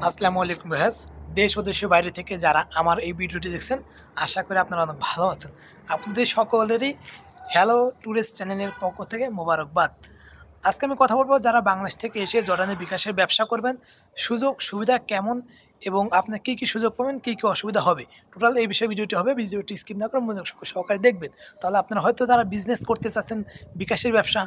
আসসালামু আলাইকুম ভাইয়াস। দেশ ও দেশের বাইরে থেকে যারা আমার এই ভিডিওটি দেখছেন, আশা করি আপনারা অনেক ভালো আছেন। আপনাদের সকলেরই হ্যালো ট্যুরিস্ট চ্যানেলের পক্ষ থেকে মোবারকবাদ। আজকে আমি কথা বলবো যারা বাংলাদেশ থেকে এসে জর্ডানের বিকাশের ব্যবসা করবেন, সুযোগ সুবিধা কেমন এবং আপনার কী, কী সুযোগ পাবেন, কী, কী অসুবিধা হবে। টোটাল এই বিষয়ে ভিডিওটি হবে। ভিডিওটি স্কিপ না করে মনোযোগ সহকারে দেখবেন। তাহলে আপনারা হয়তো যারা বিজনেস করতে চাচ্ছেন বিকাশের ব্যবসা,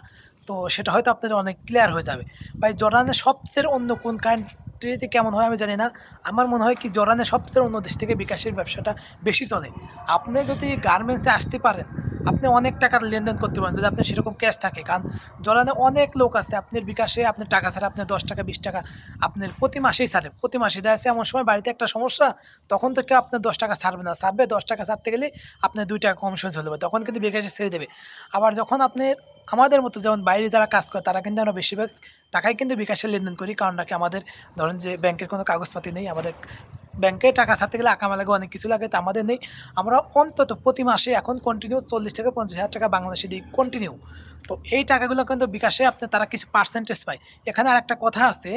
তো সেটা হয়তো আপনাদের অনেক ক্লিয়ার হয়ে যাবে। ভাই জর্ডানের সবচেয়ে অন্য কোন কান্ট্রিতে কেমন হয় আমি জানি না। আমার মনে হয় কি জর্ডানের সবচেয়ে অন্য দেশ থেকে বিকাশের ব্যবসাটা বেশি চলে। আপনি যদি গার্মেন্টসে আসতে পারেন, আপনি অনেক টাকার লেনদেন করতে পারেন যদি আপনার সেরকম ক্যাশ থাকে। কারণ জর্ডানে অনেক লোক আছে আপনার বিকাশে আপনার টাকা ছাড়ে, আপনার 10 টাকা 20 টাকা আপনার প্রতি মাসেই ছাড়ে। প্রতি মাসে দেখা যাচ্ছে এমন সময় বাড়িতে একটা সমস্যা, তখন তো কেউ আপনার 10 টাকা ছাড়বে না। ছাড়বে 10 টাকা ছাড়তে গেলে আপনার 2 টাকা কমিশন চলে যাবে, তখন কিন্তু বিকাশে ছেড়ে দেবে। আবার যখন আপনার আমাদের মতো যেমন বাইরে যারা কাজ করে তারা কিন্তু আমরা বেশিরভাগ টাকাই কিন্তু বিকাশে লেনদেন করি। কারণ নাকি আমাদের ধরেন যে ব্যাংকের কোনো কাগজপাতি নেই, আমাদের ব্যাংকে টাকা ছাড়তে গেলে আকামা লাগে, অনেক কিছু লাগে, তো আমাদের নেই। আমরা অন্তত প্রতি মাসে এখন কন্টিনিউ 40 থেকে 50 হাজার টাকা বাংলাদেশে দিই কন্টিনিউ। তো এই টাকাগুলো কিন্তু বিকাশে আপনার তারা কিছু পার্সেন্টেজ পায়। এখানে আর একটা কথা আছে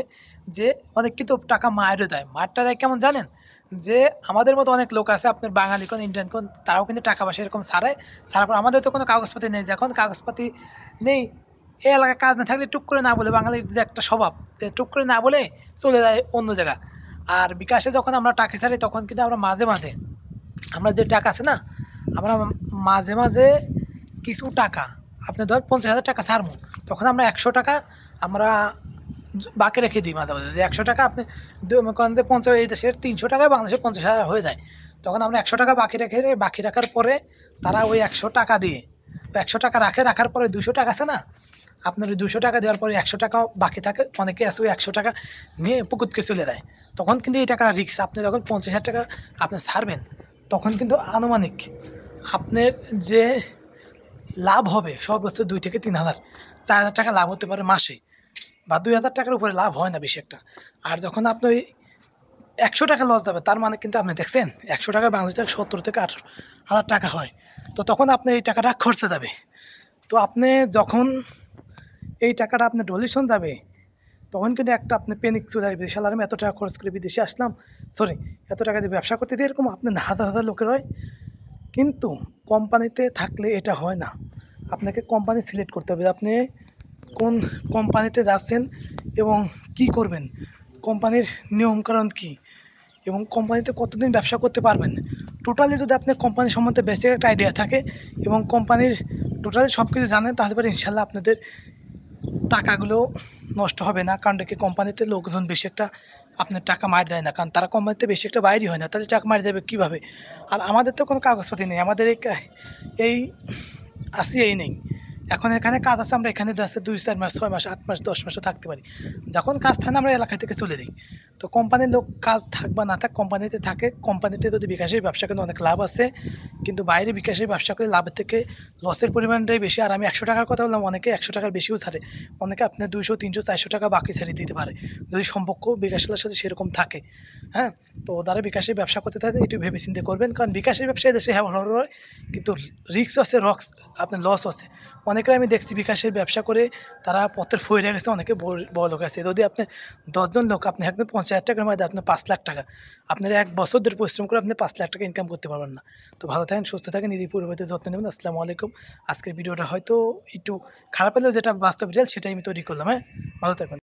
যে অনেক কিন্তু টাকা মায়েরও দেয়। মায়েরটা দেয় কেমন জানেন? যে আমাদের মতো অনেক লোক আছে আপনার বাঙালি কোন ইন্ডিয়ান কোন, তারাও কিন্তু টাকা পয়সা এরকম ছাড়ায়। ছাড়ার পর আমাদের তো কোনো কাগজপাতি নেই, যখন কাগজপাতি নেই এই এলাকায় কাজ না থাকলে টুক করে না বলে, বাঙালির যে একটা স্বভাব, টুক করে না বলে চলে যায় অন্য জায়গা। আর বিকাশে যখন আমরা টাকা ছাড়ি তখন কিন্তু আমরা মাঝে মাঝে আমরা যে টাকা আছে না, আমরা মাঝে মাঝে কিছু টাকা আপনি ধর 50,000 টাকা ছাড়বো, তখন আমরা 100 টাকা আমরা বাকি রেখে দিই। মাঝে মাঝে যে 100 টাকা আপনি পঞ্চাশ, এই দেশের 300 টাকায় বাংলাদেশের 50,000 হয়ে যায়, তখন আমরা 100 টাকা বাকি রাখার পরে তারা ওই 100 টাকা দিয়ে 100 টাকা রাখার পরে 200 টাকা আছে না, আপনার ওই 200 টাকা দেওয়ার পরে 100 টাকাও বাকি থাকে। অনেকে আছে ওই 100 টাকা নিয়ে পুকুতকে চলে দেয়। তখন কিন্তু এই টাকাটা রিস্ক। আপনি যখন 50,000 টাকা আপনি ছাড়বেন, তখন কিন্তু আনুমানিক আপনার যে লাভ হবে সর্বোচ্চ 2 থেকে 3 হাজার, 4 হাজার টাকা লাভ হতে পারে মাসে, বা 2 হাজার টাকার উপরে লাভ হয় না বেশি একটা। আর যখন আপনি ওই 100 টাকা লস যাবে, তার মানে কিন্তু আপনি দেখছেন 100 টাকা বাংলাদেশ থেকে 70 থেকে 80 হাজার টাকা হয়। তো তখন আপনি এই টাকাটা খরচে যাবে। তো আপনি যখন এই টাকাটা আপনার ডোনেশন যাবে, তখন কিন্তু একটা আপনি পেনিক চলে আসবে, শালার আমি এত টাকা খরচ করে বিদেশে আসলাম, সরি এত টাকা দিয়ে ব্যবসা করতে দিয়ে, এরকম আপনার হাজার হাজার লোকের হয়। কিন্তু কোম্পানিতে থাকলে এটা হয় না। আপনাকে কোম্পানি সিলেক্ট করতে হবে, আপনি কোন কোম্পানিতে যাচ্ছেন এবং কি করবেন, কোম্পানির নিয়মকানুন কী, এবং কোম্পানিতে কতদিন ব্যবসা করতে পারবেন। টোটালি যদি আপনার কোম্পানি সম্বন্ধে বেসিক একটা আইডিয়া থাকে এবং কোম্পানির টোটালি সব কিছু জানেন, তাহলে পরে ইনশাল্লাহ আপনাদের টাকাগুলো নষ্ট হবে না। কারণ কি কোম্পানিতে লোকজন বেশি একটা আপনার টাকা মার দেয় না, কারণ তারা কোম্পানিতে বেশি একটা বাইরই হয় না, তাহলে টাকা মারি দেবে কীভাবে। আর আমাদের তো কোনো কাগজপাতি নেই, আমাদের এই আসি এই নেই। এখন এখানে কাজ আছে, আমরা এখানে যাচ্ছে 2-4 মাস 6 মাস 8 মাস 10 মাসও থাকতে পারি। যখন কাজ থাকে না আমরা এলাকা থেকে চলে যাই। তো কোম্পানির লোক কাজ থাক বা না থাক কোম্পানিতে থাকে। কোম্পানিতে যদি বিকাশের ব্যবসা করে অনেক লাভ আছে, কিন্তু বাইরে বিকাশের ব্যবসা করে লাভের থেকে লসের পরিমাণটাই বেশি। আর আমি 100 টাকার কথা বললাম, অনেকে 100 টাকার বেশিও ছাড়ে, অনেকে আপনার 200 300 400 টাকা বাকি ছেড়ে দিতে পারে যদি সম্পর্ক বিকাশের সাথে সেরকম থাকে। হ্যাঁ, তো যারা বিকাশের ব্যবসা করতে থাকে একটু ভেবে চিন্তে করবেন, কারণ বিকাশের ব্যবসায় দেশে হ্যাঁ ভালো হয়, কিন্তু রিস্ক আছে, আপনার লস আছে। অনেকে আমি দেখছি বিকাশের ব্যবসা করে তারা পথের ফইরে গেছে, অনেকে বড় লোক আছে। যদি আপনি 10 জন লোক আপনি একদম 50,000 টাকার মধ্যে আপনার 5 লাখ টাকা, আপনার 1 বছর ধরে পরিশ্রম করে আপনি 5 লাখ টাকা ইনকাম করতে পারবেন না। তো ভালো থাকেন, সুস্থ থাকেন, নিজের পরিবারের যত্ন নেবেন। আসসালামু আলাইকুম। আজকের ভিডিওটা হয়তো একটু খারাপ হলেও যেটা বাস্তব রিয়াল সেটাই আমি তৈরি করলাম। হ্যাঁ, ভালো থাকবেন।